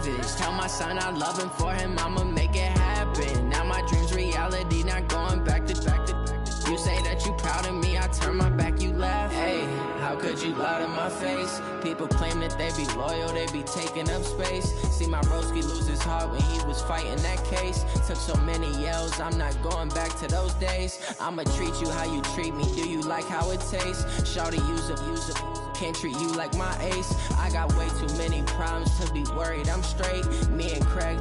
savage. Tell my son I love him, for him I'ma make it happen. Now my dream's reality, not going back to. You say that you proud of me, I turn my back, you laugh. Hey, how could you lie to my face? People claim that they be loyal, they be taking up space. See my broski lose his heart when he was fighting that case. Took so many yells, I'm not going back to those days. I'ma treat you how you treat me, do you like how it tastes? Shawty, use up, can't treat you like my ace. I got way too many problems to be worried, I'm straight. Me and Craig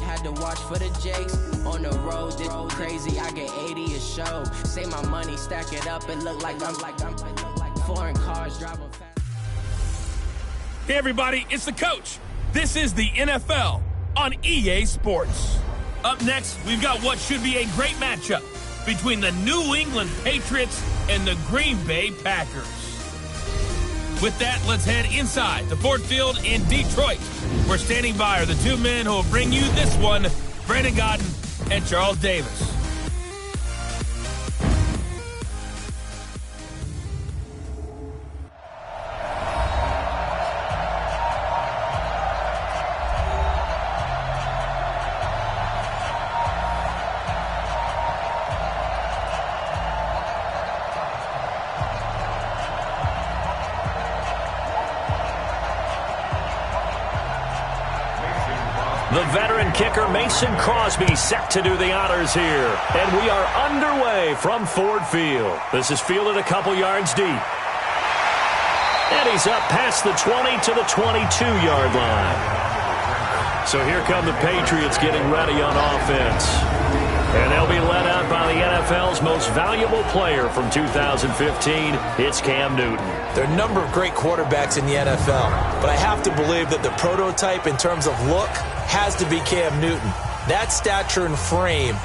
had to watch for the Jakes. On the road, this crazy, I get 80 a show. Say my money, stack it up, and look like I'm foreign cars driving fast. Hey everybody, it's the coach. This is the NFL on EA Sports. Up next, we've got what should be a great matchup between the New England Patriots and the Green Bay Packers. With that, let's head inside the Ford Field in Detroit. We're standing by are the two men who will bring you this one, Brandon Godden and Charles Davis. The veteran kicker Mason Crosby set to do the honors here. And we are underway from Ford Field. This is fielded a couple yards deep. And he's up past the 20 to the 22-yard line. So here come the Patriots getting ready on offense. And they'll be led out by the NFL's most valuable player from 2015. It's Cam Newton. There are a number of great quarterbacks in the NFL, but I have to believe that the prototype in terms of look has to be Cam Newton. That stature and frame,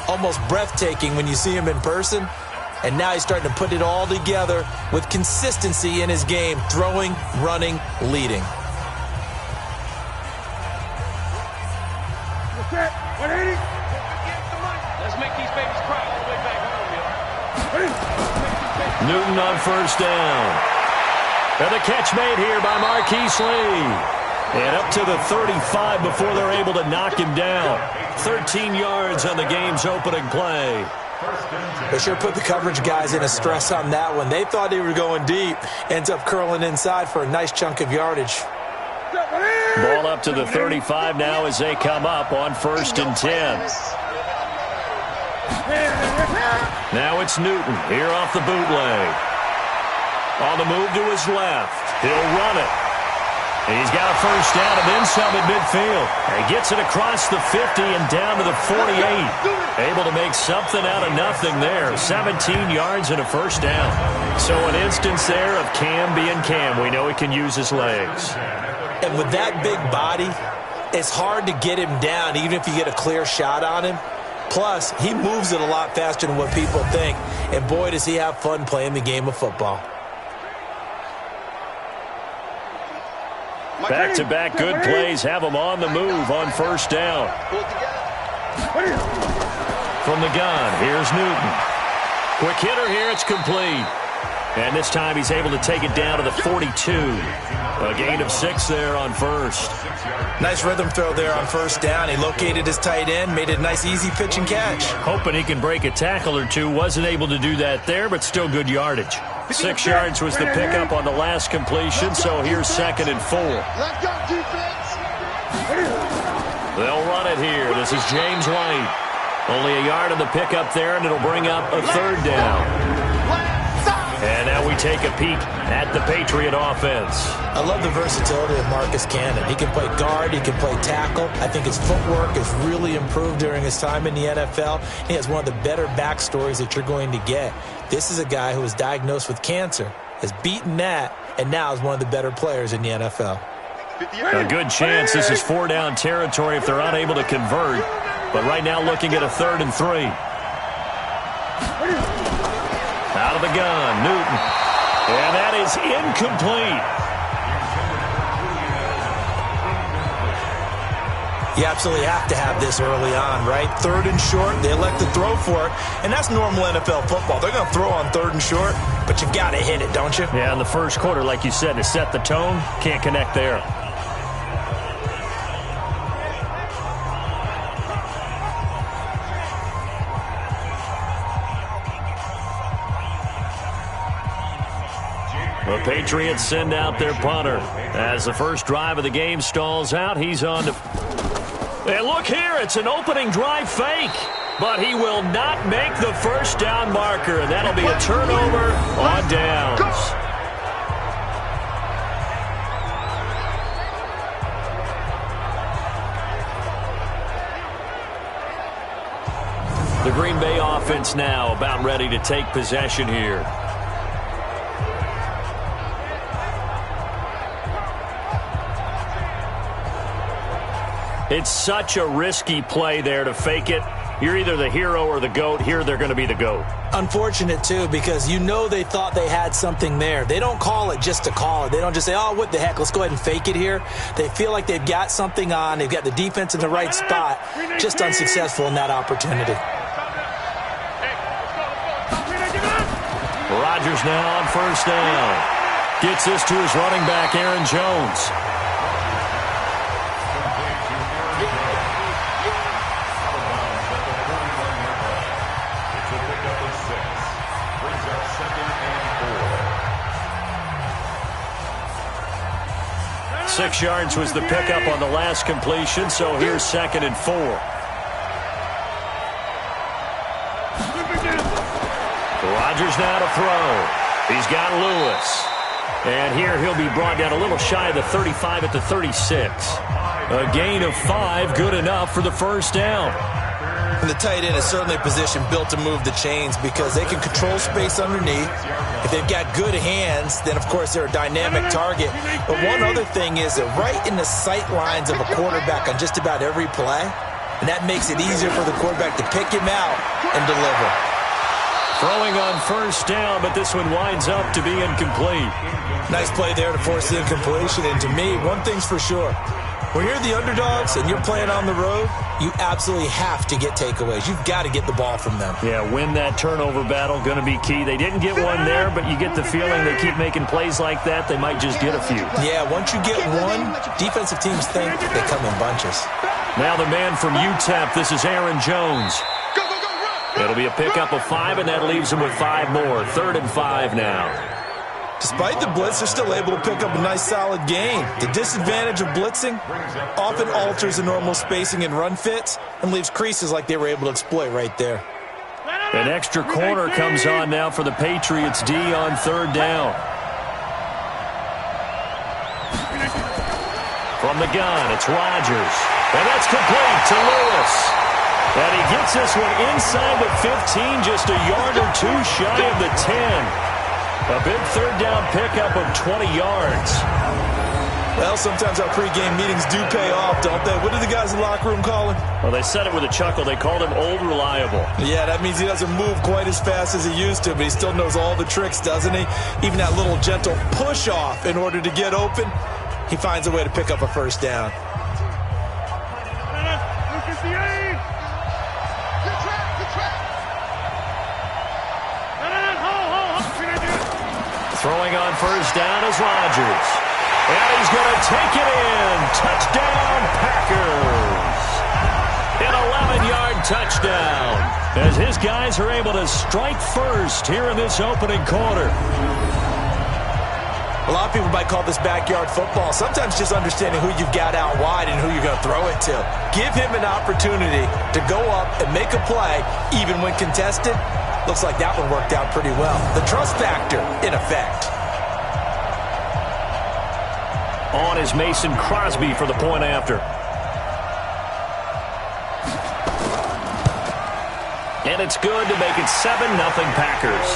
almost breathtaking when you see him in person. And now he's starting to put it all together with consistency in his game, throwing, running, leading. Okay, 180. Let's make these babies cry all the way back home, yo. Newton on first down. And the catch made here by Marquise Lee. And up to the 35 before they're able to knock him down. 13 yards on the game's opening play. They sure put the coverage guys in a stress on that one. They thought they were going deep. Ends up curling inside for a nice chunk of yardage. Ball up to the 35 now as they come up on 1st and 10. Now it's Newton here off the bootleg. On the move to his left. He'll run it. He's got a first down and then some at midfield. He gets it across the 50 and down to the 48. Able to make something out of nothing there. 17 yards and a first down. So an instance there of Cam being Cam. We know he can use his legs. And with that big body, it's hard to get him down even if you get a clear shot on him. Plus, he moves it a lot faster than what people think. And boy, does he have fun playing the game of football. Back-to-back good plays have him on the move on first down. From the gun, here's Newton. Quick hitter here, it's complete. And this time he's able to take it down to the 42. A gain of 6 there on first. Nice rhythm throw there on first down. He located his tight end, made it a nice easy pitch and catch. Hoping he can break a tackle or two. Wasn't able to do that there, but still good yardage. 6 yards was the pickup on the last completion, so here's 2nd and 4. Let's go, defense. They'll run it here. This is James White. Only a yard on the pickup there, and it'll bring up a 3rd down. And now we take a peek at the Patriot offense. I love the versatility of Marcus Cannon. He can play guard, he can play tackle. I think his footwork has really improved during his time in the NFL. He has one of the better backstories that you're going to get. This is a guy who was diagnosed with cancer, has beaten that, and now is one of the better players in the NFL. A good chance this is 4-down territory if they're unable to convert. But right now looking at a 3rd and 3. Out of the gun, Newton. And that is incomplete. You absolutely have to have this early on, right? 3rd and short, they elect to throw for it, and that's normal NFL football. They're going to throw on 3rd and short, but you've got to hit it, don't you? Yeah, in the first quarter, like you said, to set the tone, can't connect there. The Patriots send out their punter. As the first drive of the game stalls out, he's on to... And look here, it's an opening drive fake. But he will not make the first down marker, and that'll be a turnover on downs. The Green Bay offense now about ready to take possession here. It's such a risky play there to fake it. You're either the hero or the GOAT. Here they're going to be the GOAT. Unfortunate, too, because you know they thought they had something there. They don't call it just to call it. They don't just say, oh, what the heck, let's go ahead and fake it here. They feel like they've got something on. They've got the defense in the right spot. Just unsuccessful in that opportunity. Rodgers now on first down. Gets this to his running back, Aaron Jones. Six yards was the pickup on the last completion, so here's 2nd and 4. Rodgers now to throw. He's got Lewis. And here he'll be brought down a little shy of the 35 at the 36. A gain of 5, good enough for the first down. And the tight end is certainly a position built to move the chains because they can control space underneath. If they've got good hands, then, of course, they're a dynamic target. But one other thing is that right in the sight lines of a quarterback on just about every play, and that makes it easier for the quarterback to pick him out and deliver. Throwing on first down, but this one winds up to be incomplete. Nice play there to force the incompletion. And to me, one thing's for sure. When you're the underdogs and you're playing on the road, you absolutely have to get takeaways. You've got to get the ball from them. Yeah, win that turnover battle, going to be key. They didn't get one there, but you get the feeling they keep making plays like that, they might just get a few. Yeah, once you get one, defensive teams think they come in bunches. Now the man from UTEP, this is Aaron Jones. It'll be a pickup of 5, and that leaves him with 5 more. 3rd and 5 now. Despite the blitz, they're still able to pick up a nice, solid gain. The disadvantage of blitzing often alters the normal spacing and run fits and leaves creases like they were able to exploit right there. An extra corner comes on now for the Patriots D on 3rd down. From the gun, it's Rodgers. And that's complete to Lewis. And he gets this one inside the 15, just a yard or 2 shy of the 10. A big 3rd down pickup of 20 yards. Well, sometimes our pregame meetings do pay off, don't they? What do the guys in the locker room call him? Well, they said it with a chuckle. They called him Old Reliable. Yeah, that means he doesn't move quite as fast as he used to, but he still knows all the tricks, doesn't he? Even that little gentle push-off in order to get open, he finds a way to pick up a first down. Throwing on first down is Rodgers. And he's going to take it in. Touchdown, Packers. An 11-yard touchdown. As his guys are able to strike first here in this opening quarter. A lot of people might call this backyard football. Sometimes just understanding who you've got out wide and who you're going to throw it to. Give him an opportunity to go up and make a play, even when contested. Looks like that one worked out pretty well. The trust factor, in effect. On is Mason Crosby for the point after. And it's good to make it 7-0 Packers.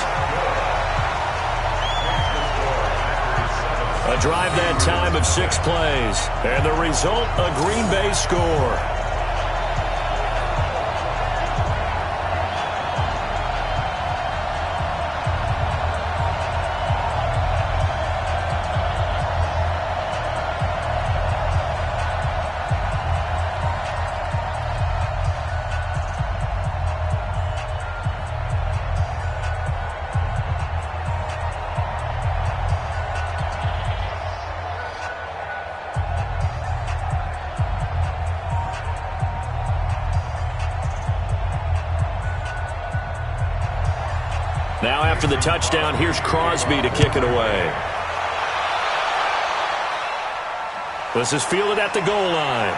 A drive that time of 6 plays. And the result, a Green Bay score. Now after the touchdown, here's Crosby to kick it away. This is fielded at the goal line.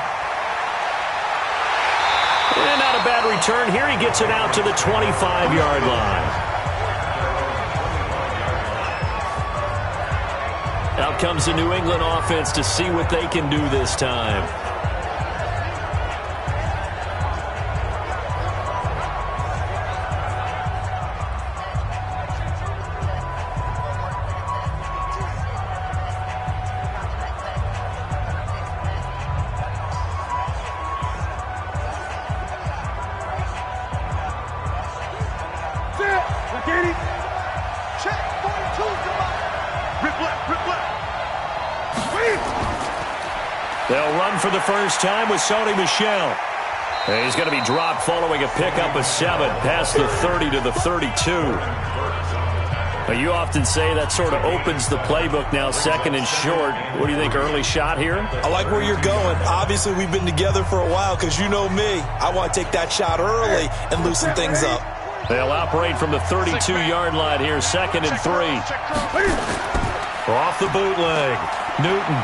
And not a bad return here. He gets it out to the 25-yard line. Out comes the New England offense to see what they can do this time. They'll run for the first time with Sony Michel. And he's going to be dropped following a pickup of 7 past the 30 to the 32. But you often say that sort of opens the playbook now, second and short. What do you think, early shot here? I like where you're going. Obviously, we've been together for a while because you know me. I want to take that shot early and loosen things up. They'll operate from the 32-yard line here, second and 3. Off the bootleg, Newton.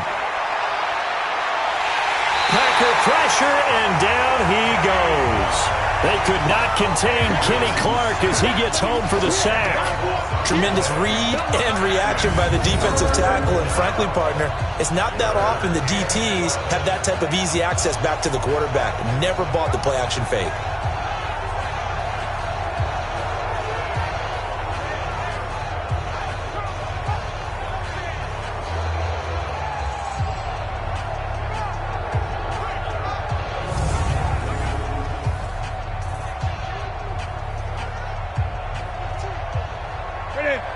Packer pressure, and down he goes. They could not contain Kenny Clark as he gets home for the sack. Tremendous read and reaction by the defensive tackle, and frankly, partner, it's not that often the DTs have that type of easy access back to the quarterback. Never bought the play-action fake.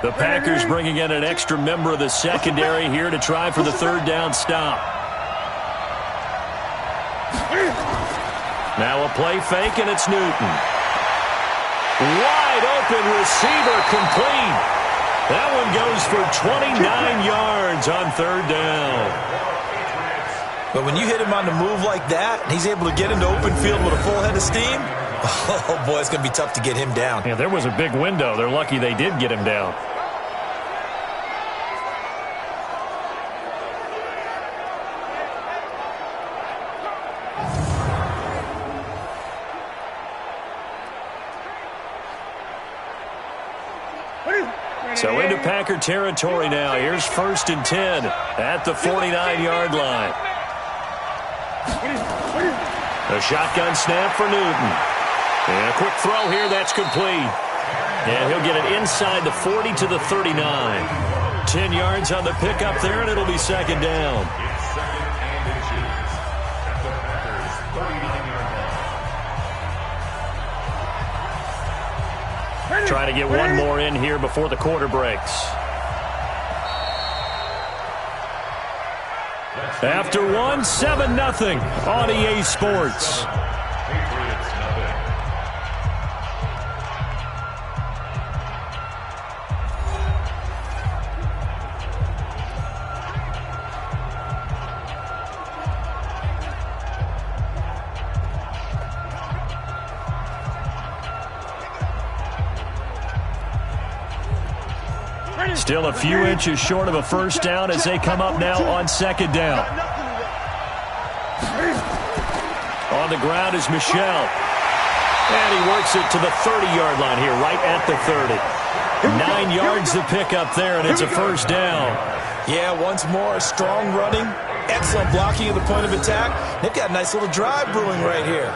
The Packers bringing in an extra member of the secondary here to try for the third down stop. Now a play fake, and it's Newton. Wide open receiver, complete. That one goes for 29 yards on third down. But when you hit him on the move like that, and he's able to get into open field with a full head of steam, oh boy, it's going to be tough to get him down. Yeah, there was a big window. They're lucky they did get him down. So into Packer territory now. Here's 1st and 10 at the 49-yard line. A shotgun snap for Newton. And a quick throw here, that's complete. And he'll get it inside the 40 to the 39. 10 yards on the pickup there, and it'll be second down. Trying to get one more in here before the quarter breaks. After one, 7-0 on EA Sports. Still a few inches short of a first down as they come up now on second down. On the ground is Michel. And he works it to the 30-yard line here, right at the 30. 9 yards to pick up there, and it's a first down. Yeah, once more, strong running, excellent blocking at the point of attack. They've got a nice little drive brewing right here.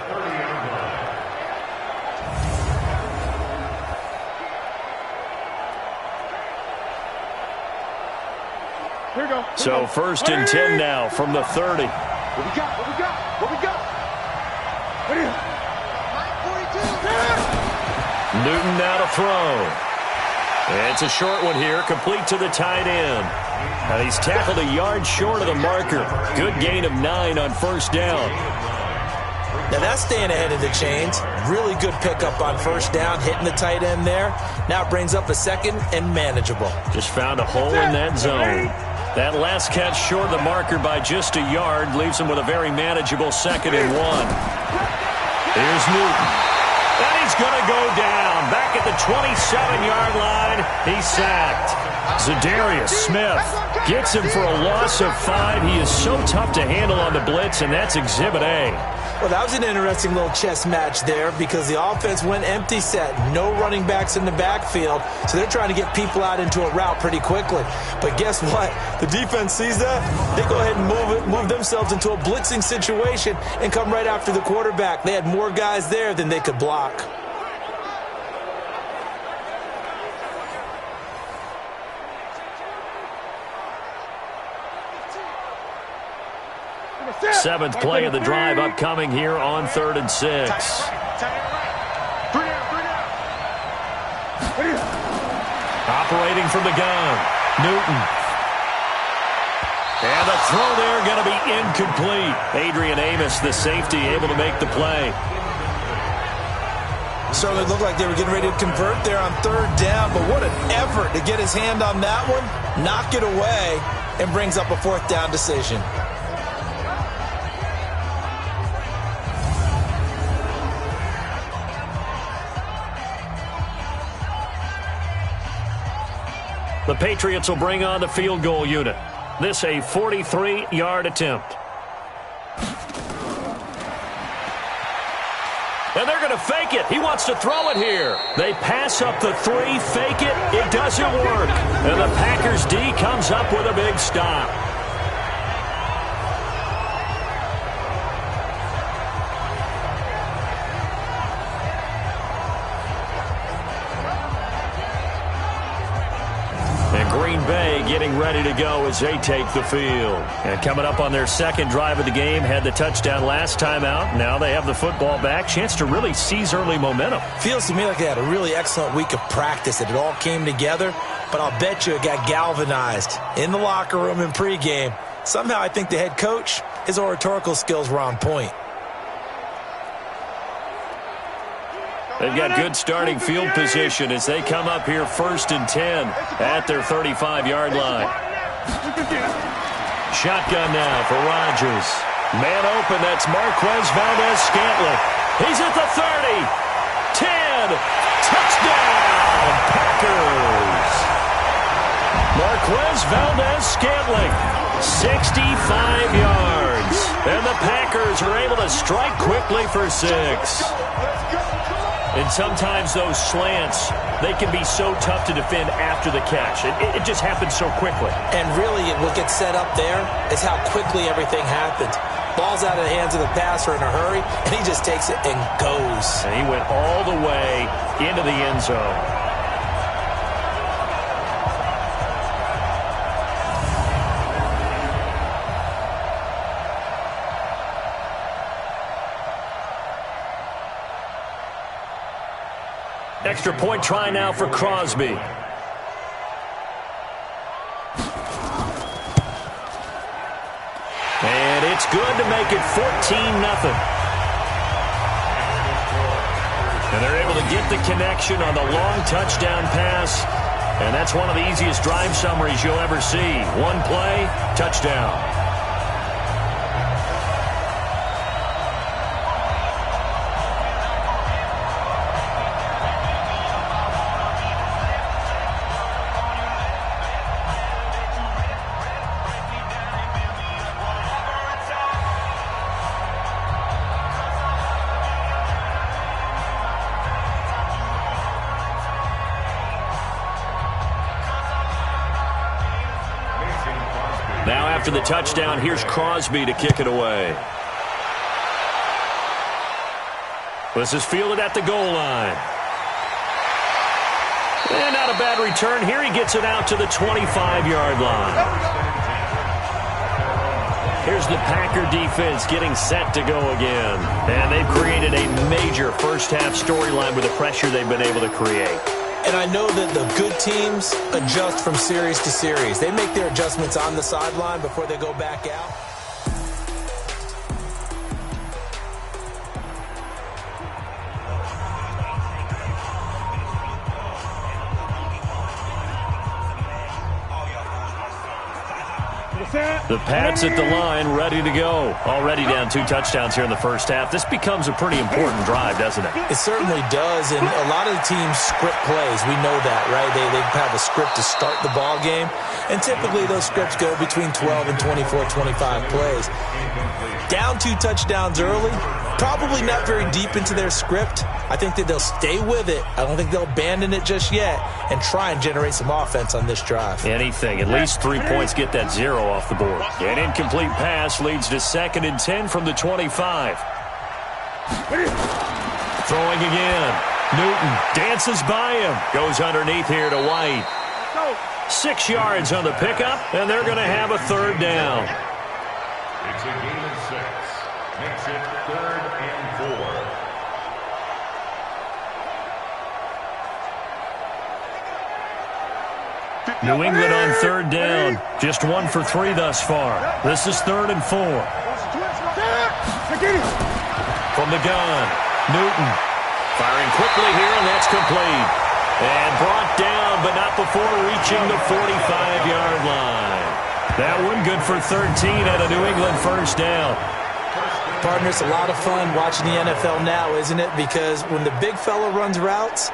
So 1st and 10 now from the 30. What we got? What we got? What we got? Newton now to throw. It's a short one here, complete to the tight end. And he's tackled a yard short of the marker. Good gain of 9 on first down. Now that's staying ahead of the chains. Really good pickup on first down, hitting the tight end there. Now it brings up a second and manageable. Just found a hole in that zone. That last catch short of the marker by just a yard leaves him with a very manageable 2nd and 1. Here's Newton. And he's going to go down. Back at the 27-yard line, he's sacked. Zadarius Smith gets him for a loss of 5. He is so tough to handle on the blitz, and that's Exhibit A. Well, that was an interesting little chess match there because the offense went empty set. No running backs in the backfield, so they're trying to get people out into a route pretty quickly. But guess what? The defense sees that. They go ahead and move themselves into a blitzing situation and come right after the quarterback. They had more guys there than they could block. Seventh play of the drive upcoming here on 3rd and 6. Operating from the gun, Newton. And the throw there going to be incomplete. Adrian Amos, the safety, able to make the play. Certainly looked like they were getting ready to convert there on 3rd down, but what an effort to get his hand on that one, knock it away, and brings up a 4th down decision. The Patriots will bring on the field goal unit. This a 43-yard attempt. And they're going to fake it. He wants to throw it here. They pass up the 3, fake it. It doesn't work. And the Packers D comes up with a big stop. Green Bay getting ready to go as they take the field. And coming up on their second drive of the game, had the touchdown last time out. Now they have the football back. Chance to really seize early momentum. Feels to me like they had a really excellent week of practice. It all came together, but I'll bet you it got galvanized in the locker room in pregame. Somehow I think the head coach, his oratorical skills were on point. They've got good starting field position as they come up here 1st and 10 at their 35-yard line. Shotgun now for Rodgers. Man open, that's Marquez Valdez-Scantling. He's at the 30. 10. Touchdown, Packers. Marquez Valdez-Scantling, 65 yards. And the Packers are able to strike quickly for 6. And sometimes those slants, they can be so tough to defend after the catch. It just happens so quickly. And really, what gets set up there is how quickly everything happens. Ball's out of the hands of the passer in a hurry, and he just takes it and goes. And he went all the way into the end zone. Extra point try now for Crosby. And it's good to make it 14-0. And they're able to get the connection on the long touchdown pass. And that's one of the easiest drive summaries you'll ever see. One play, touchdown. Now after the touchdown, here's Crosby to kick it away. This is fielded at the goal line. And not a bad return. Here he gets it out to the 25-yard line. Here's the Packer defense getting set to go again. And they've created a major first-half storyline with the pressure they've been able to create. And I know that the good teams adjust from series to series. They make their adjustments on the sideline before they go back out. Set. The Pats at the line, ready to go. Already down 2 touchdowns here in the first half. This becomes a pretty important drive, doesn't it? It certainly does, and a lot of the teams script plays. We know that, right? They have a script to start the ball game, and typically those scripts go between 12 and 24, 25 plays. Down 2 touchdowns early, probably not very deep into their script. I think that they'll stay with it. I don't think they'll abandon it just yet and try and generate some offense on this drive. Anything. At least 3 points, get that 0 off the board. An incomplete pass leads to 2nd and 10 from the 25. Throwing again. Newton dances by him. Goes underneath here to White. 6 yards on the pickup, and they're going to have a 3rd down. It's a gain of 6. Makes it 3rd and 4. New England on 3rd down. Just 1 for 3 thus far. This is 3rd and 4. From the gun, Newton firing quickly here, and that's complete. And brought down, but not before reaching the 45-yard line. That one good for 13 at a New England 1st down. Partner, it's a lot of fun watching the NFL now, isn't it? Because when the big fella runs routes,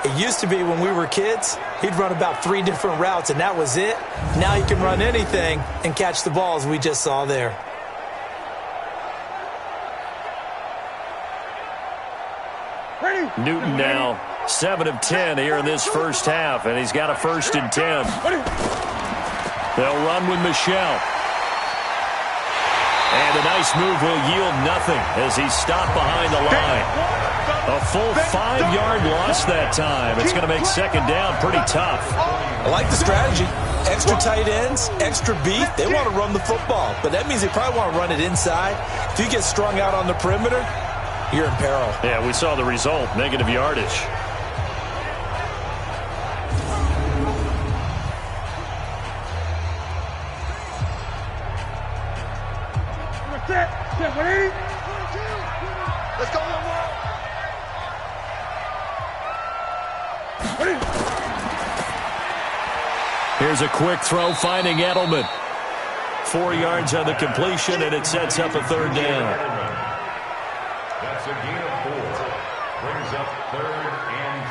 it used to be when we were kids, he'd run about 3 different routes, and that was it. Now he can run anything and catch the balls we just saw there. Newton now 7 of 10 here in this first half, and he's got a 1st and 10. They'll run with Michelle. And a nice move will yield nothing as he's stopped behind the line. A full 5-yard loss that time. It's going to make 2nd down pretty tough. I like the strategy. Extra tight ends, extra beat. They want to run the football, but that means they probably want to run it inside. If you get strung out on the perimeter, you're in peril. Yeah, we saw the result, negative yardage. Let's go. Here's a quick throw, finding Edelman. 4 yards on the completion, and it sets up a 3rd down. That's a gain of 4. Brings up 3rd and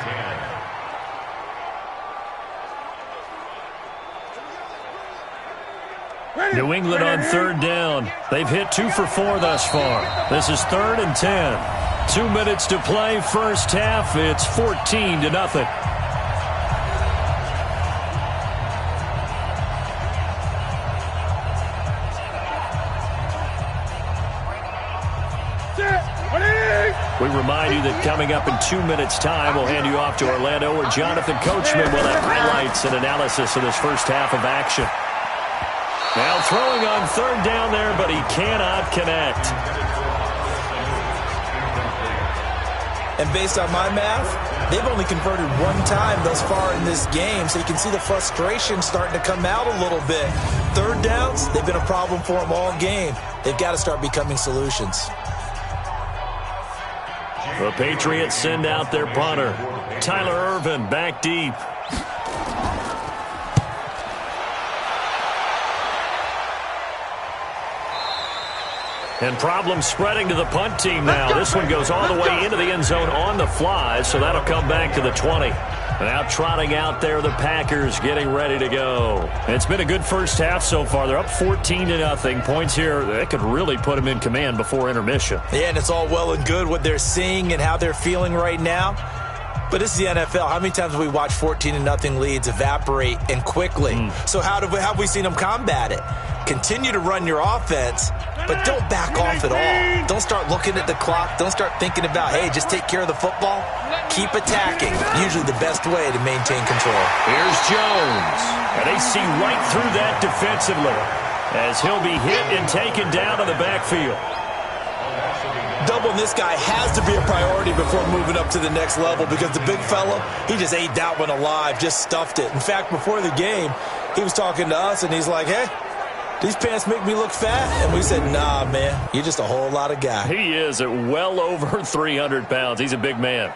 10. New England on 3rd down. They've hit 2 for 4 thus far. This is 3rd and 10. 2 minutes to play, first half. It's 14-0. We remind you that coming up in 2 minutes' time, we'll hand you off to Orlando, where Jonathan Coachman will have highlights and analysis of this first half of action. Now throwing on 3rd down there, but he cannot connect. And based on my math, they've only converted 1 time thus far in this game, so you can see the frustration starting to come out a little bit. 3rd downs, they've been a problem for them all game. They've got to start becoming solutions. The Patriots send out their punter. Tyler Ervin back deep. And problems spreading to the punt team now. This one goes all the way into the end zone on the fly, so that'll come back to the 20. Now trotting out there, the Packers getting ready to go. It's been a good first half so far. They're up 14-0. Points here, they could really put them in command before intermission. Yeah, and it's all well and good what they're seeing and how they're feeling right now. But this is the NFL. How many times have we watched 14-0 leads evaporate and quickly? So how have we seen them combat it? Continue to run your offense, but don't back off at all. Don't start looking at the clock. Don't start thinking about, hey, just take care of the football. Keep attacking. Usually the best way to maintain control. Here's Jones. And they see right through that defensively as he'll be hit and taken down in the backfield. Doubling this guy has to be a priority before moving up to the next level because the big fella, he just ate that one alive, just stuffed it. In fact, before the game, he was talking to us, and he's like, hey, these pants make me look fat. And we said, nah, man, you're just a whole lot of guy. He is at well over 300 pounds. He's a big man.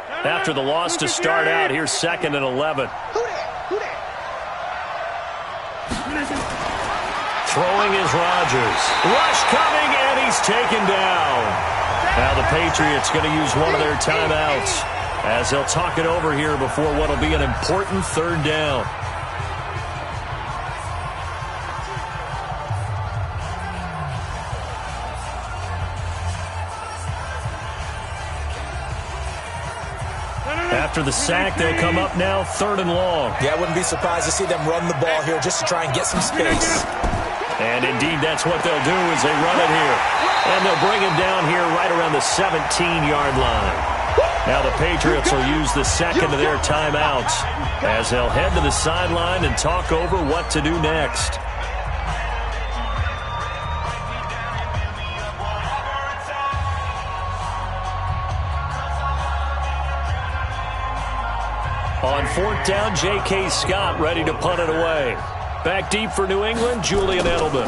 After the loss to start out, here's 2nd and 11. Throwing is Rodgers. Rush coming, and he's taken down. Now the Patriots going to use one of their timeouts as they'll talk it over here before what will be an important third down. After the sack, they'll come up now 3rd and long. Yeah, I wouldn't be surprised to see them run the ball here just to try and get some space. And indeed, that's what they'll do as they run it here. And they'll bring him down here right around the 17-yard line. Now the Patriots will use the second of their timeouts as they'll head to the sideline and talk over what to do next. On 4th down, J.K. Scott ready to punt it away. Back deep for New England, Julian Edelman.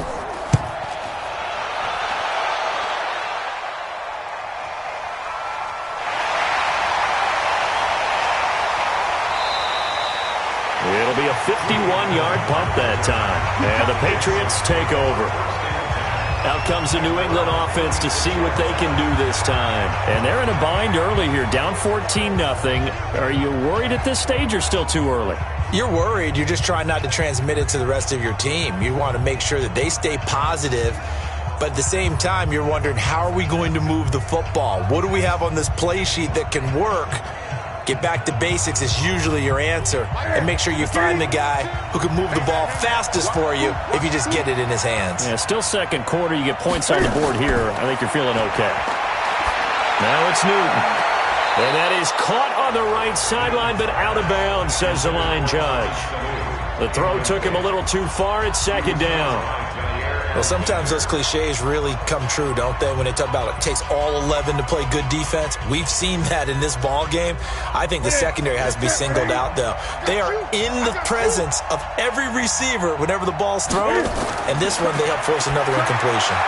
It'll be a 51-yard punt that time. And the Patriots take over. Out comes the New England offense to see what they can do this time. And they're in a bind early here, down 14-0. Are you worried at this stage or still too early? You're worried. You're just trying not to transmit it to the rest of your team. You want to make sure that they stay positive. But at the same time, you're wondering, how are we going to move the football? What do we have on this play sheet that can work? Get back to basics is usually your answer. And make sure you find the guy who can move the ball fastest for you if you just get it in his hands. Yeah, still second quarter. You get points on the board here. I think you're feeling okay. Now it's Newton. And that is caught on the right sideline, but out of bounds, says the line judge. The throw took him a little too far. It's 2nd down. Well, sometimes those cliches really come true, don't they? When they talk about it takes all 11 to play good defense. We've seen that in this ball game. I think the secondary has to be singled out, though. They are in the presence of every receiver whenever the ball's thrown, and this one they help force another incompletion.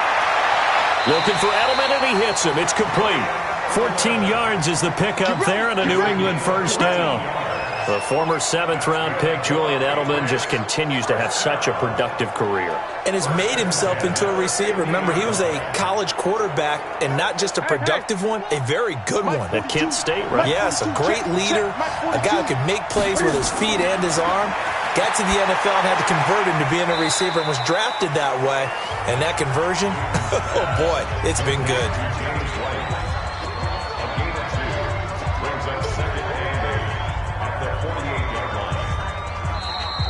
Looking for Edelman, and he hits him. It's complete. 14 yards is the pickup there, and a New England first down. The former 7th-round pick, Julian Edelman, just continues to have such a productive career. And has made himself into a receiver. Remember, he was a college quarterback, and not just a productive one, a very good one. At Kent State, right? Yes, a great leader, a guy who could make plays with his feet and his arm. Got to the NFL and had to convert him to being a receiver and was drafted that way. And that conversion, oh boy, it's been good.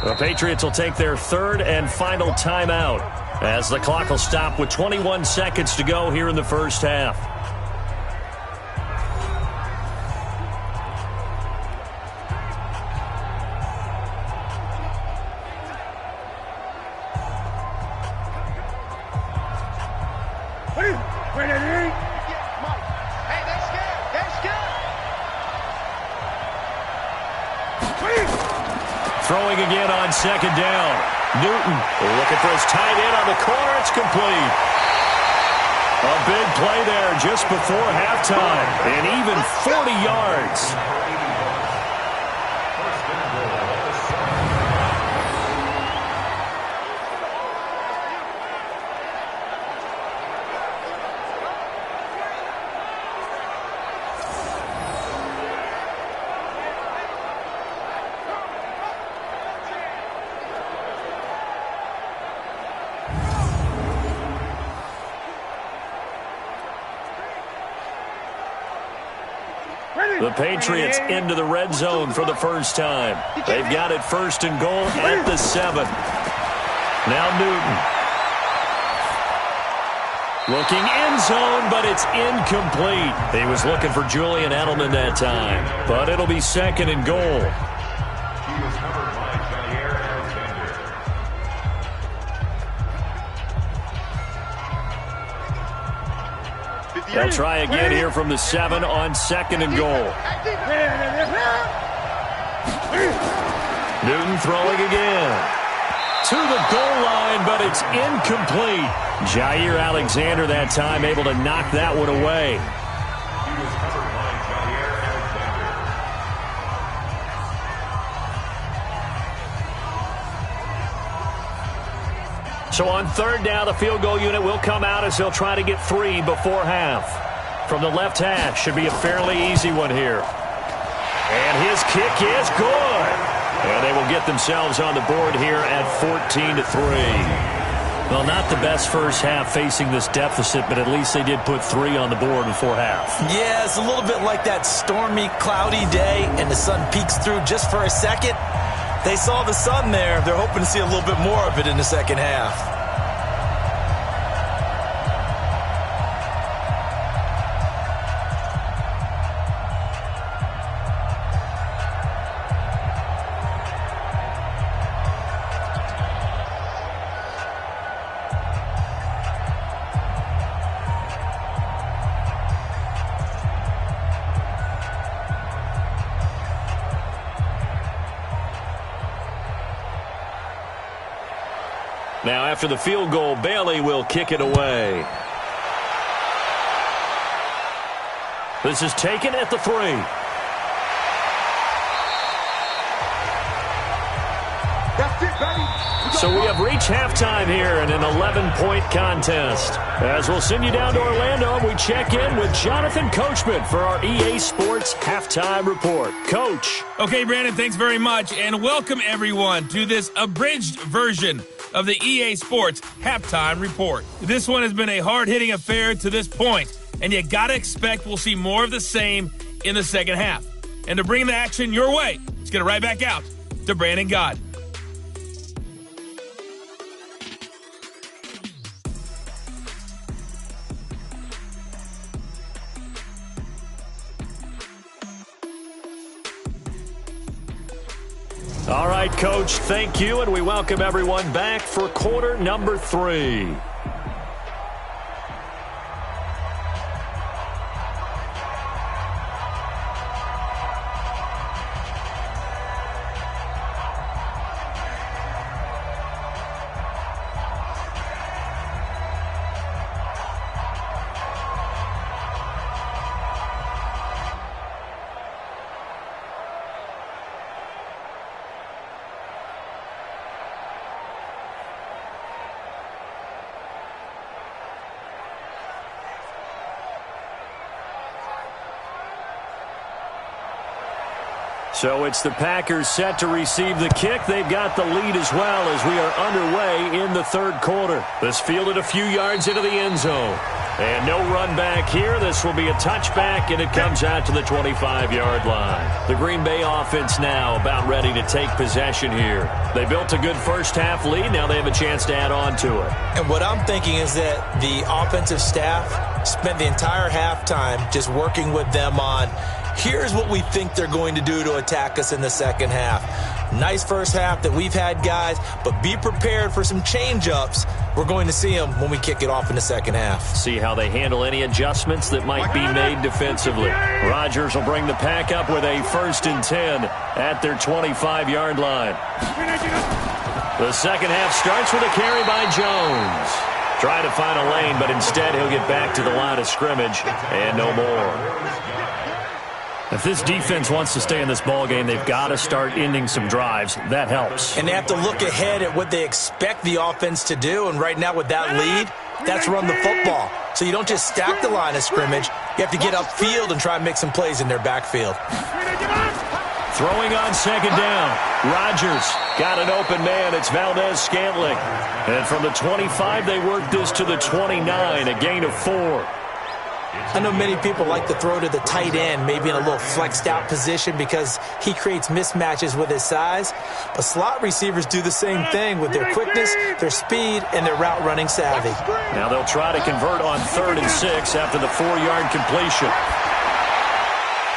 The Patriots will take their 3rd and final timeout as the clock will stop with 21 seconds to go here in the first half. Throwing again on 2nd down. Newton looking for his tight end on the corner. It's complete. A big play there just before halftime. And even 40 yards. The Patriots into the red zone for the first time. They've got it 1st and goal at the 7. Now Newton. Looking end zone, but it's incomplete. He was looking for Julian Edelman that time. But it'll be 2nd and goal. They'll try again here from the 7 on 2nd and goal. Newton throwing again. To the goal line, but it's incomplete. Jair Alexander that time able to knock that one away. So on third down, the field goal unit will come out as they'll try to get 3 before half. From the left hash, should be a fairly easy one here. And his kick is good. And they will get themselves on the board here at 14-3. Well, not the best first half facing this deficit, but at least they did put 3 on the board before half. Yeah, it's a little bit like that stormy, cloudy day, and the sun peeks through just for a second. They saw the sun there. They're hoping to see a little bit more of it in the second half. Now, after the field goal, Bailey will kick it away. This is taken at the 3. That's it, baby. So we have reached halftime here in an 11-point contest. As we'll send you down to Orlando, we check in with Jonathan Coachman for our EA Sports Halftime Report. Coach. Okay, Brandon, thanks very much, and welcome everyone to this abridged version of the EA Sports Halftime Report. This one has been a hard-hitting affair to this point, and you gotta expect we'll see more of the same in the second half. And to bring the action your way, let's get it right back out to Brandon God. All right, Coach, thank you, and we welcome everyone back for quarter number 3. So it's the Packers set to receive the kick. They've got the lead as well as we are underway in the third quarter. This fielded a few yards into the end zone. And no run back here. This will be a touchback, and it comes out to the 25-yard line. The Green Bay offense now about ready to take possession here. They built a good first-half lead. Now they have a chance to add on to it. And what I'm thinking is that the offensive staff spent the entire halftime just working with them on, here's what we think they're going to do to attack us in the second half. Nice first half that we've had, guys, but be prepared for some change-ups. We're going to see them when we kick it off in the second half. See how they handle any adjustments that might be made defensively. Rodgers will bring the pack up with a 1st and 10 at their 25-yard line. The second half starts with a carry by Jones. Trying to find a lane, but instead he'll get back to the line of scrimmage and no more. If this defense wants to stay in this ballgame, they've got to start ending some drives. That helps. And they have to look ahead at what they expect the offense to do. And right now with that lead, that's run the football. So you don't just stack the line of scrimmage. You have to get upfield and try and make some plays in their backfield. Throwing on second down. Rodgers got an open man. It's Valdez-Scantling. And from the 25, they work this to the 29, a gain of 4. I know many people like to throw to the tight end, maybe in a little flexed out position because he creates mismatches with his size. But slot receivers do the same thing with their quickness, their speed, and their route running savvy. Now they'll try to convert on 3rd and 6 after the 4-yard completion.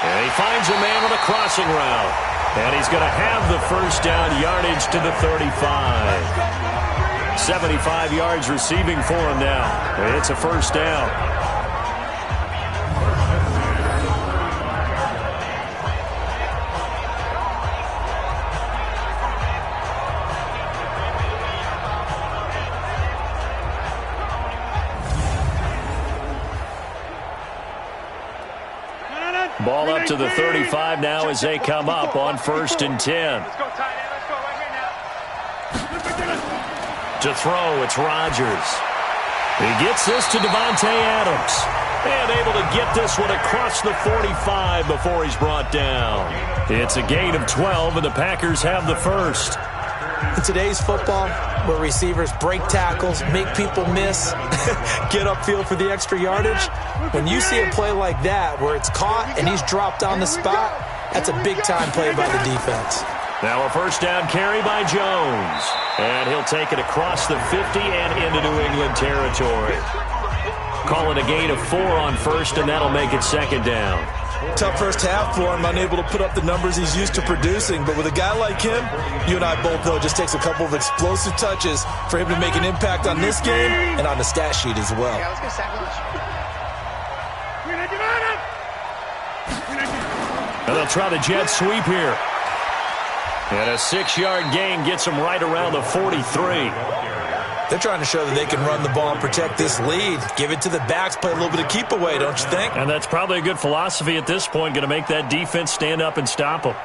And he finds a man on a crossing route. And he's going to have the first down yardage to the 35. 75 yards receiving for him now. It's a first down. Ball up to the 35 now as they come up on 1st and 10. Let's go, tight end. Let's go right here now. To throw, it's Rodgers. He gets this to Devontae Adams. And able to get this one across the 45 before he's brought down. It's a gain of 12, and the Packers have the first. In today's football, where receivers break tackles, make people miss, get upfield for the extra yardage, when you see a play like that where it's caught and he's dropped on the spot, that's a big-time play by the defense. Now a first down carry by Jones. And he'll take it across the 50 and into New England territory. Call it a gain of 4 on first, and that'll make it second down. Tough first half for him, unable to put up the numbers he's used to producing. But with a guy like him, you and I both know it just takes a couple of explosive touches for him to make an impact on this game and on the stat sheet as well. Yeah, let's get sack lunch. And they'll try the jet sweep here. And a 6-yard gain gets them right around the 43. They're trying to show that they can run the ball and protect this lead. Give it to the backs, play a little bit of keep away, don't you think? And that's probably a good philosophy at this point, going to make that defense stand up and stop them.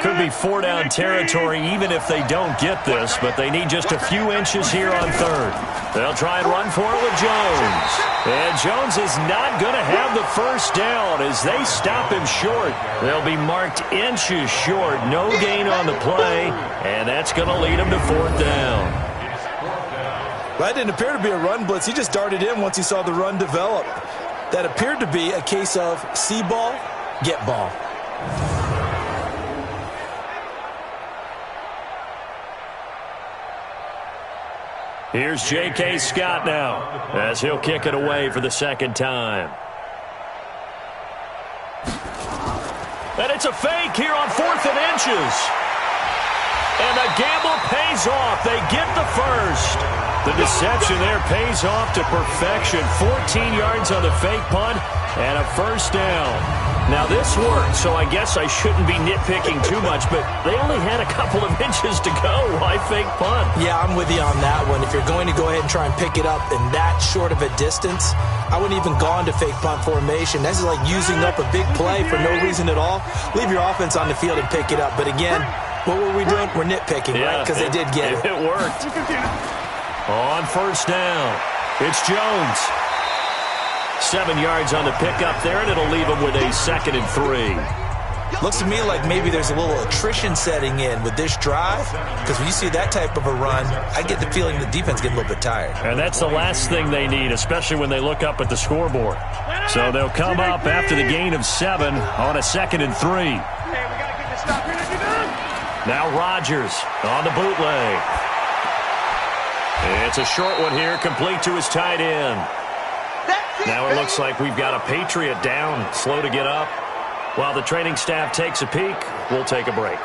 Could be 4-down territory even if they don't get this, but they need just a few inches here on third. They'll try and run for it with Jones. And Jones is not going to have the first down as they stop him short. They'll be marked inches short. No gain on the play, and that's going to lead them to 4th down. Well, that didn't appear to be a run blitz. He just darted in once he saw the run develop. That appeared to be a case of see ball, get ball. Here's J.K. Scott now as he'll kick it away for the second time. And it's a fake here on 4th and inches. And the gamble pays off. They get the first. The deception there pays off to perfection. 14 yards on the fake punt and a first down. Now this worked, so I guess I shouldn't be nitpicking too much, but they only had a couple of inches to go. Why fake punt? Yeah, I'm with you on that one. If you're going to go ahead and try and pick it up in that short of a distance, I wouldn't even go into fake punt formation. This is like using up a big play for no reason at all. Leave your offense on the field and pick it up. But again, what were we doing? We're nitpicking, right? Because they did get it. It worked. On first down, it's Jones. 7 yards on the pickup there, and it'll leave them with a 2nd and 3. Looks to me like maybe there's a little attrition setting in with this drive, because when you see that type of a run, I get the feeling the defense getting a little bit tired. And that's the last thing they need, especially when they look up at the scoreboard. So they'll come up after the gain of 7 on a 2nd and 3. Hey, we gotta get this stop. Now Rodgers on the bootleg. It's a short one here, complete to his tight end. Now it looks like we've got a Patriot down, slow to get up. While the training staff takes a peek, we'll take a break.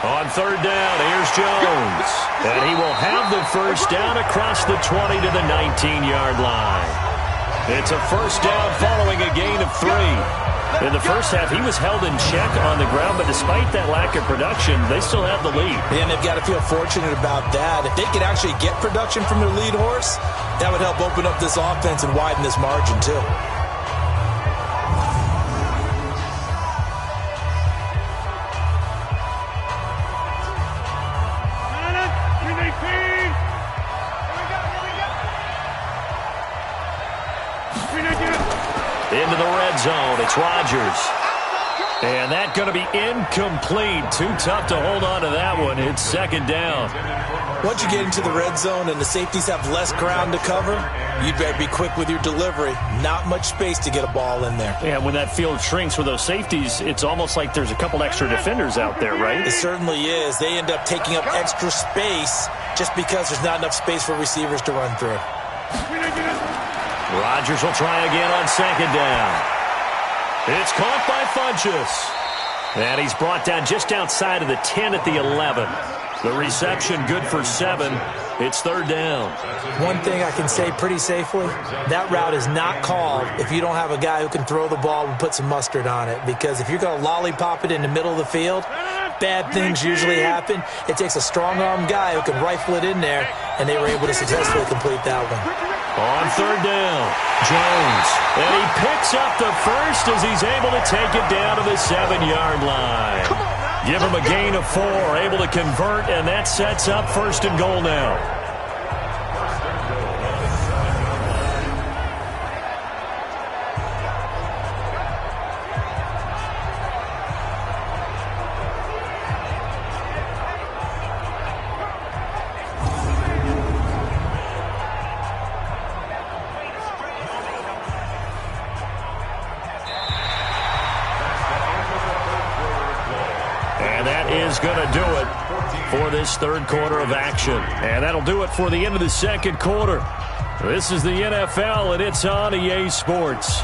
On third down, here's Jones. And he will have the first down across the 20 to the 19-yard line. It's a first down following a gain of 3. In the first half, he was held in check on the ground, but despite that lack of production, they still have the lead. And they've got to feel fortunate about that. If they could actually get production from their lead horse, that would help open up this offense and widen this margin, too. Into the red zone, it's Rodgers. And that's going to be incomplete. Too tough to hold on to that one. It's second down. Once you get into the red zone and the safeties have less ground to cover, you'd better be quick with your delivery. Not much space to get a ball in there. Yeah, when that field shrinks with those safeties, it's almost like there's a couple extra defenders out there, right? It certainly is. They end up taking up extra space just because there's not enough space for receivers to run through. Rodgers will try again on second down. It's caught by Funchess. And he's brought down just outside of the 10 at the 11. The reception good for 7. It's third down. One thing I can say pretty safely, that route is not called if you don't have a guy who can throw the ball and put some mustard on it. Because if you're going to lollipop it in the middle of the field, bad things usually happen. It takes a strong-arm guy who can rifle it in there, and they were able to successfully complete that one. On third down, Jones. And he picks up the first as he's able to take it down to the 7-yard line. Give him a gain of 4, able to convert, and that sets up first and goal now. Going to do it for this third quarter of action. And that'll do it for the end of the second quarter. This is the NFL, and it's on EA Sports.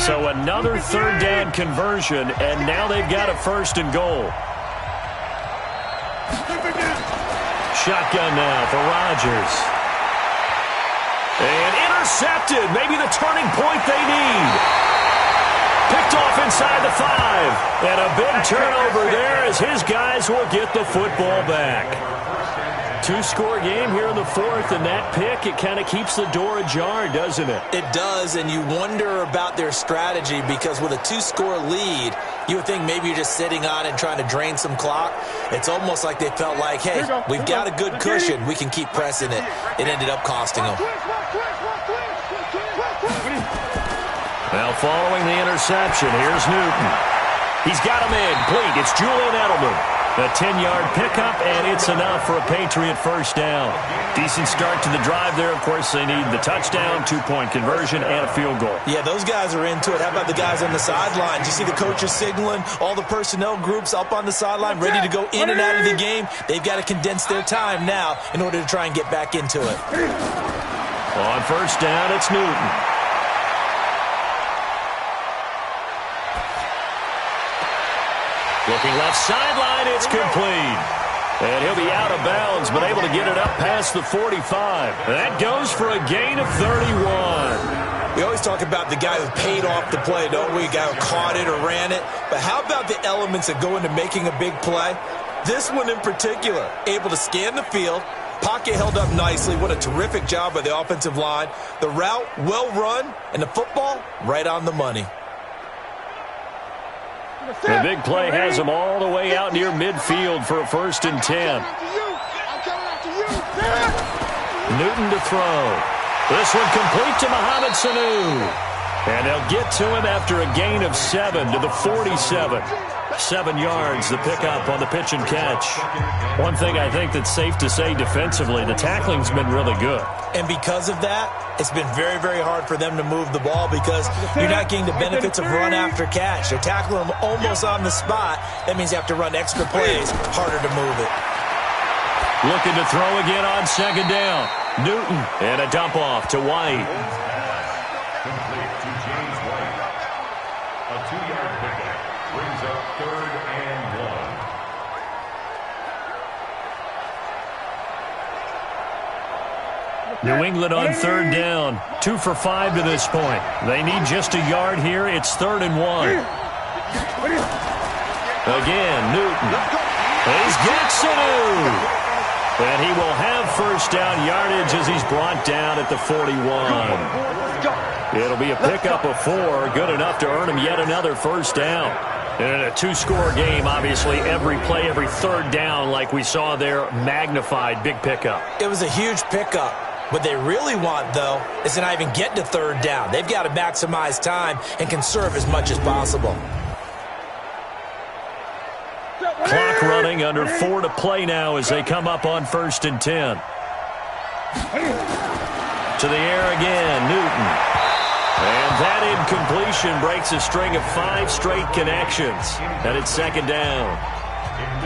So another third down conversion, and now they've got a first and goal. Shotgun now for Rodgers. And intercepted. Maybe the turning point they need. Picked off inside the 5. And a big turnover there as his guys will get the football back. 2-score game here in the fourth, and that pick, it kind of keeps the door ajar, doesn't it? It does, and you wonder about their strategy because with a 2-score lead, you would think maybe you're just sitting on it and trying to drain some clock. It's almost like they felt like, hey, we've got a good cushion. We can keep pressing it. It ended up costing them. Now following the interception, here's Newton. He's got him in. Complete. It's Julian Edelman. A 10-yard pickup, and it's enough for a Patriot first down. Decent start to the drive there. Of course, they need the touchdown, 2-point conversion, and a field goal. Yeah, those guys are into it. How about the guys on the sideline? You see the coaches signaling, all the personnel groups up on the sideline, ready to go in and out of the game. They've got to condense their time now in order to try and get back into it. On first down, it's Newton. Looking left sideline, it's complete. And he'll be out of bounds, but able to get it up past the 45. That goes for a gain of 31. We always talk about the guy who paid off the play, don't we? A guy who caught it or ran it. But how about the elements that go into making a big play? This one in particular, able to scan the field. Pocket held up nicely. What a terrific job by the offensive line. The route, well run, and the football, right on the money. The big play has him all the way out near midfield for a first and 10. Newton to throw. This one complete to Mohamed Sanu. And they'll get to him after a gain of 7 to the 47. 7 yards, the pickup on the pitch and catch. One thing I think that's safe to say defensively, the tackling's been really good. And because of that, it's been very, very hard for them to move the ball because you're not getting the benefits of run after catch. They're tackling them almost on the spot. That means you have to run extra plays, harder to move it. Looking to throw again on second down. Newton, and a dump off to White. Complete to James White. A 2-yard pickup brings up third and 1. New England on third down. 2 for 5 to this point. They need just a yard here. It's third and 1. Again, Newton. He's got Sanu. And he will have first down yardage as he's brought down at the 41. It'll be a pickup of 4. Good enough to earn him yet another first down. And in a 2-score game, obviously, every play, every third down, like we saw there, magnified, big pickup. It was a huge pickup. What they really want, though, is to not even get to third down. They've got to maximize time and conserve as much as possible. Clock running, under 4 to play now as they come up on first and 10. To the air again, Newton. And that incompletion breaks a string of 5 straight connections. And it's second down.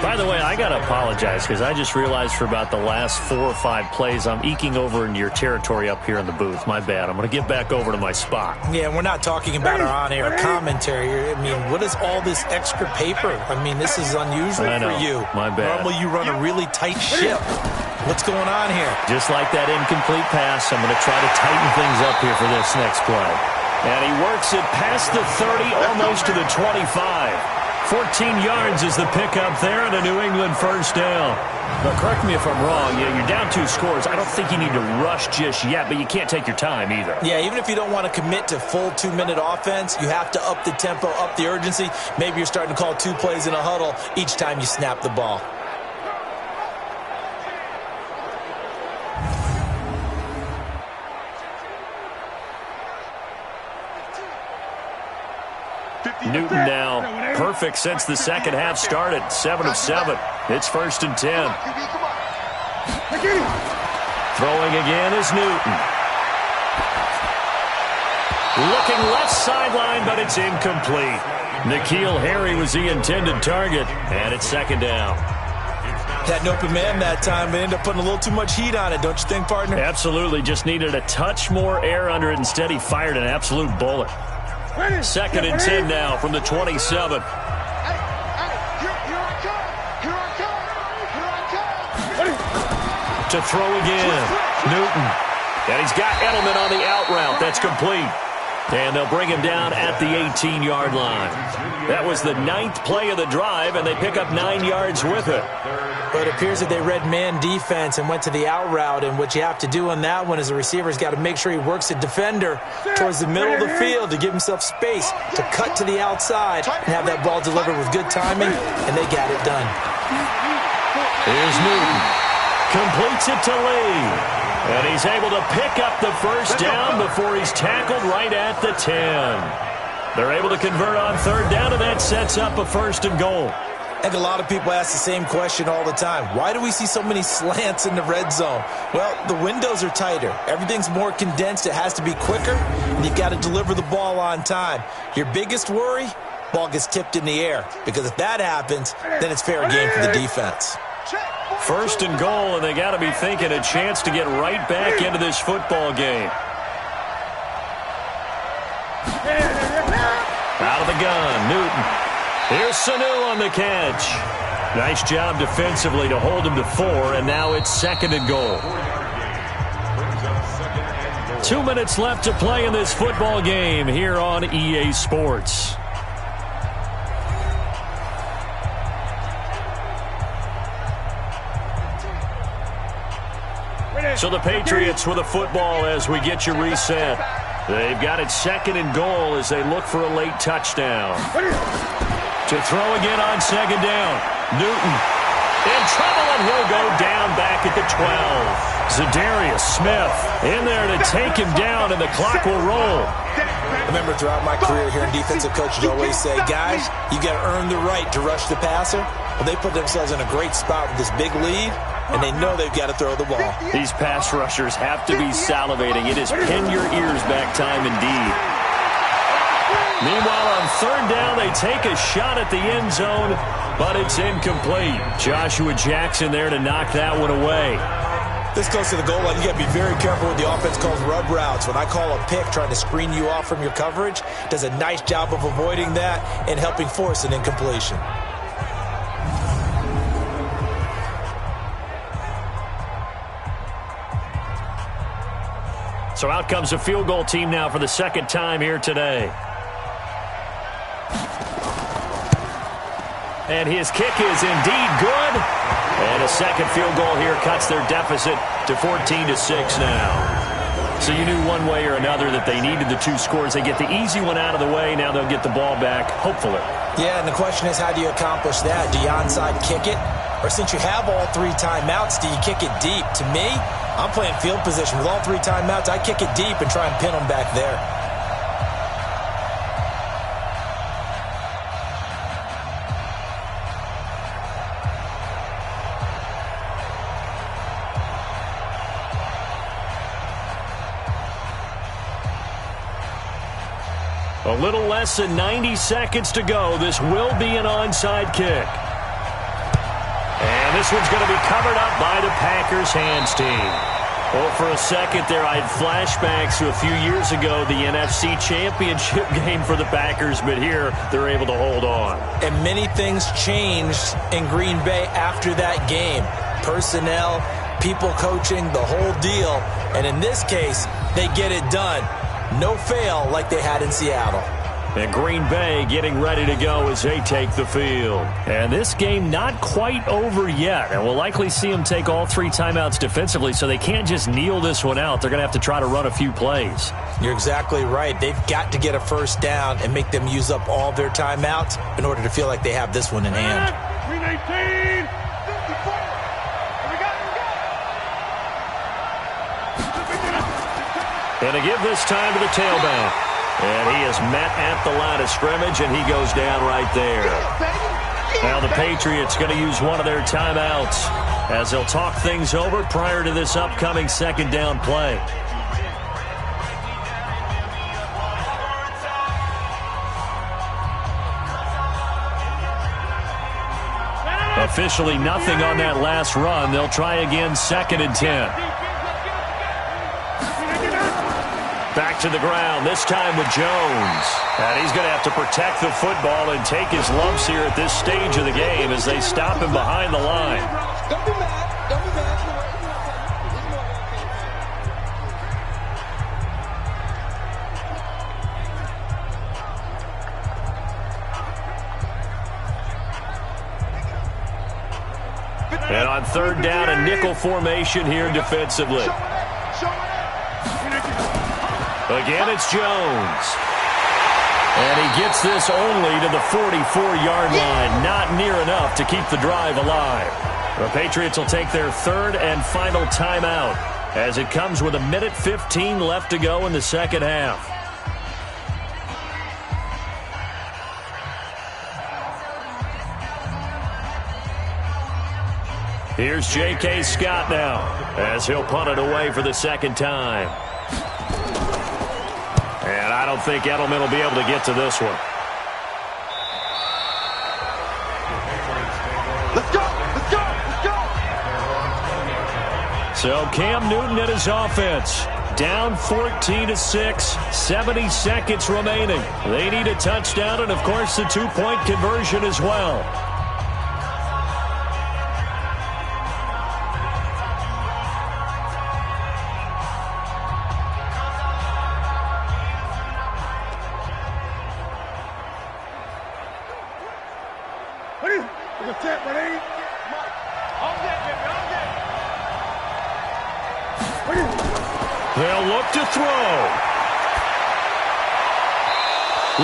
By the way, I got to apologize because I just realized for about the last 4 or 5 plays, I'm eking over into your territory up here in the booth. My bad. I'm going to get back over to my spot. Yeah, we're not talking about our on-air commentary here. I mean, what is all this extra paper? I mean, this is unusual for you. My bad. Normally you run a really tight ship. What's going on here? Just like that incomplete pass, I'm going to try to tighten things up here for this next play. And he works it past the 30, almost to the 25. 14 yards is the pickup there and a New England first down. Now, correct me if I'm wrong. Yeah, you're down 2 scores. I don't think you need to rush just yet, but you can't take your time either. Yeah, even if you don't want to commit to full 2-minute offense, you have to up the tempo, up the urgency. Maybe you're starting to call 2 plays in a huddle each time you snap the ball. Newton now perfect since the second half started. 7 of 7. It's first and 10. Throwing again is Newton. Looking left sideline, but it's incomplete. N'Keal Harry was the intended target, and it's second down. Had an open man that time, but ended up putting a little too much heat on it, don't you think, partner? Absolutely. Just needed a touch more air under it. Instead, he fired an absolute bullet. Second and 10 now from the 27. To throw again. Newton. And he's got Edelman on the out route. That's complete. And they'll bring him down at the 18-yard line. That was the 9th play of the drive, and they pick up 9 yards with it. But it appears that they read man defense and went to the out route, and what you have to do on that one is the receiver's got to make sure he works the defender towards the middle of the field to give himself space to cut to the outside and have that ball delivered with good timing, and they got it done. Here's Newton. Completes it to Lee. And he's able to pick up the first down before he's tackled right at the 10. They're able to convert on third down, and that sets up a first and goal. I think a lot of people ask the same question all the time. Why do we see so many slants in the red zone? Well, the windows are tighter. Everything's more condensed. It has to be quicker, and you've got to deliver the ball on time. Your biggest worry, ball gets tipped in the air, because if that happens, then it's fair game for the defense. First and goal, and they got to be thinking a chance to get right back into this football game. Out of the gun, Newton. Here's Sanu on the catch. Nice job defensively to hold him to 4, and now it's second and goal. 2 minutes left to play in this football game here on EA Sports. So the Patriots with a football as we get you reset. They've got it second and goal as they look for a late touchdown. To throw again on second down. Newton in trouble, and he'll go down back at the 12. Za'Darius Smith in there to take him down, and the clock will roll. I remember throughout my career here in defensive coaches always say, guys, you got to earn the right to rush the passer. Well, they put themselves in a great spot with this big lead, and they know they've got to throw the ball. These pass rushers have to be salivating. It is pin your ears back time indeed. Meanwhile, on third down, they take a shot at the end zone, but it's incomplete. Joshua Jackson there to knock that one away. This close to the goal line, you got to be very careful with the offense calls rub routes. When I call a pick trying to screen you off from your coverage, does a nice job of avoiding that and helping force an incompletion. So out comes a field goal team now for the second time here today. And his kick is indeed good. And a second field goal here cuts their deficit to 14-6 now. So you knew one way or another that they needed the 2 scores. They get the easy one out of the way. Now they'll get the ball back, hopefully. Yeah, and the question is, how do you accomplish that? Do you onside kick it? Or since you have all 3 timeouts, do you kick it deep? To me, I'm playing field position. With all 3 timeouts, I kick it deep and try and pin them back there. A little less than 90 seconds to go. This will be an onside kick. And this one's going to be covered up by the Packers hands team. Well, for a second there, I had flashbacks to a few years ago, the NFC Championship game for the Packers, but here they're able to hold on. And many things changed in Green Bay after that game. Personnel, people coaching, the whole deal. And in this case, they get it done. No fail like they had in Seattle. And Green Bay getting ready to go as they take the field. And this game not quite over yet. And we'll likely see them take all 3 timeouts defensively, so they can't just kneel this one out. They're going to have to try to run a few plays. You're exactly right. They've got to get a first down and make them use up all their timeouts in order to feel like they have this one in hand. 319. And to give this time to the tailback. And he is met at the line of scrimmage, and he goes down right there. Now the Patriots going to use one of their timeouts as they'll talk things over prior to this upcoming second down play. Officially nothing on that last run. They'll try again, 2nd and 10. Back to the ground, this time with Jones. And he's going to have to protect the football and take his lumps here at this stage of the game as they stop him behind the line. Don't be mad. Don't be mad. And on 3rd down, a nickel formation here defensively. Again, it's Jones. And he gets this only to the 44-yard line. Not near enough to keep the drive alive. The Patriots will take their 3rd and final timeout as it comes with 1:15 left to go in the second half. Here's J.K. Scott now as he'll punt it away for the 2nd time. And I don't think Edelman will be able to get to this one. Let's go! Let's go! Let's go! So Cam Newton and his offense down 14-6, 70 seconds remaining. They need a touchdown and, of course, the 2-point conversion as well. They'll look to throw.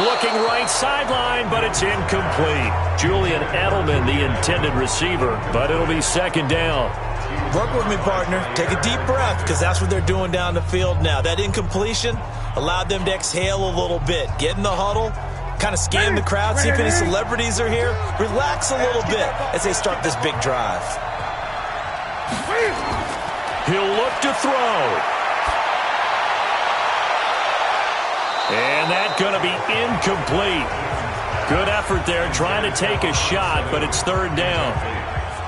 Looking right sideline, but it's incomplete. Julian Edelman, the intended receiver, but it'll be 2nd down. Work with me, partner. Take a deep breath, because that's what they're doing down the field now. That incompletion allowed them to exhale a little bit. Get in the huddle, kind of scan the crowd, see if any celebrities are here. Relax a little bit as they start this big drive. He'll look to throw. And that's going to be incomplete. Good effort there trying to take a shot, but it's 3rd down.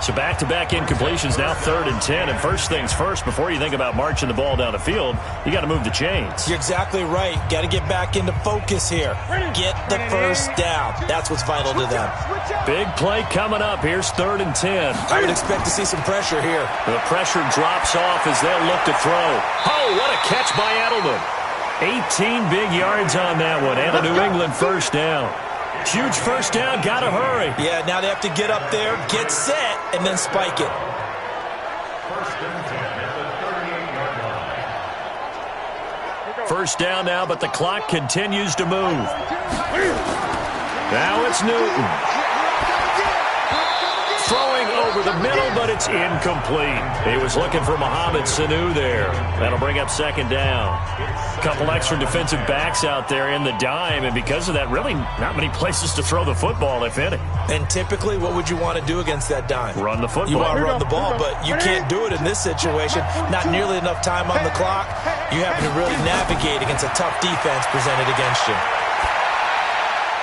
So back-to-back incompletions, now 3rd and 10. And first things first, before you think about marching the ball down the field, you got to move the chains. You're exactly right. Got to get back into focus here. Get the first down. That's what's vital to them. Big play coming up. Here's 3rd and 10. I would expect to see some pressure here. The pressure drops off as they'll look to throw. Oh, what a catch by Edelman. 18 big yards on that one, and a New England first down. Huge first down, got to hurry. Yeah, now they have to get up there, get set, and then spike it. 1st and 10 at the 38-yard line. First down now, but the clock continues to move. Now it's Newton. Throwing over the middle, but it's incomplete. He was looking for Mohamed Sanu there. That'll bring up 2nd down. Couple extra defensive backs out there in the dime, and because of that, really not many places to throw the football, if any. And typically, what would you want to do against that dime? Run the football. You want to run the ball, but you can't do it in this situation. Not nearly enough time on the clock. You having to really navigate against a tough defense presented against you.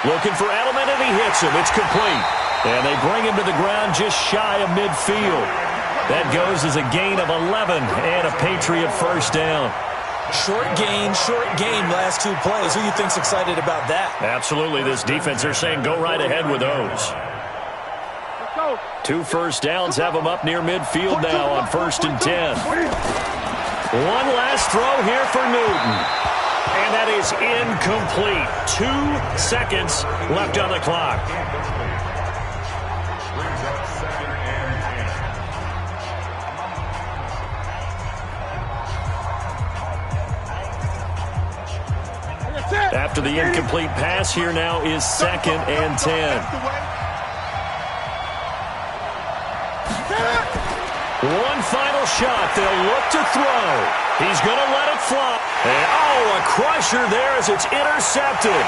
Looking for Edelman, and he hits him. It's complete. And they bring him to the ground just shy of midfield. That goes as a gain of 11 and a Patriot first down. Short gain, last two plays. Who do you think's excited about that? Absolutely. This defense, they're saying go right ahead with those. 2 first downs have them up near midfield now on 1st and 10. One last throw here for Newton. And that is incomplete. 2 seconds left on the clock. After the incomplete pass, here now is 2nd and 10. One final shot. They'll look to throw. He's going to let it fly. And, a crusher there as it's intercepted.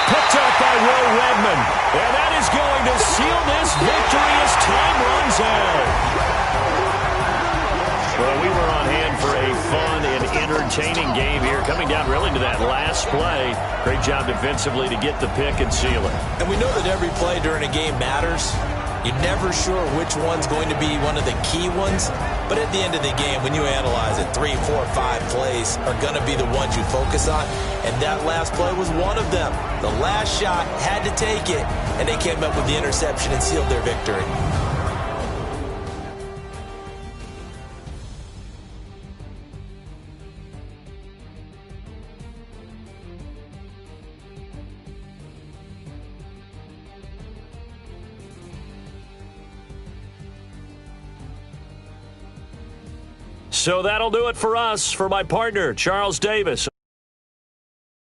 Picked up by Will Redmond. And that is going to seal this victory as time runs out. Well, we were on hand for a fun and entertaining game here, coming down really to that last play. Great job defensively to get the pick and seal it. And we know that every play during a game matters. You're never sure which one's going to be one of the key ones. But at the end of the game, when you analyze it, 3, 4, 5 plays are going to be the ones you focus on. And that last play was one of them. The last shot had to take it, and they came up with the interception and sealed their victory. So that'll do it for us. For my partner, Charles Davis.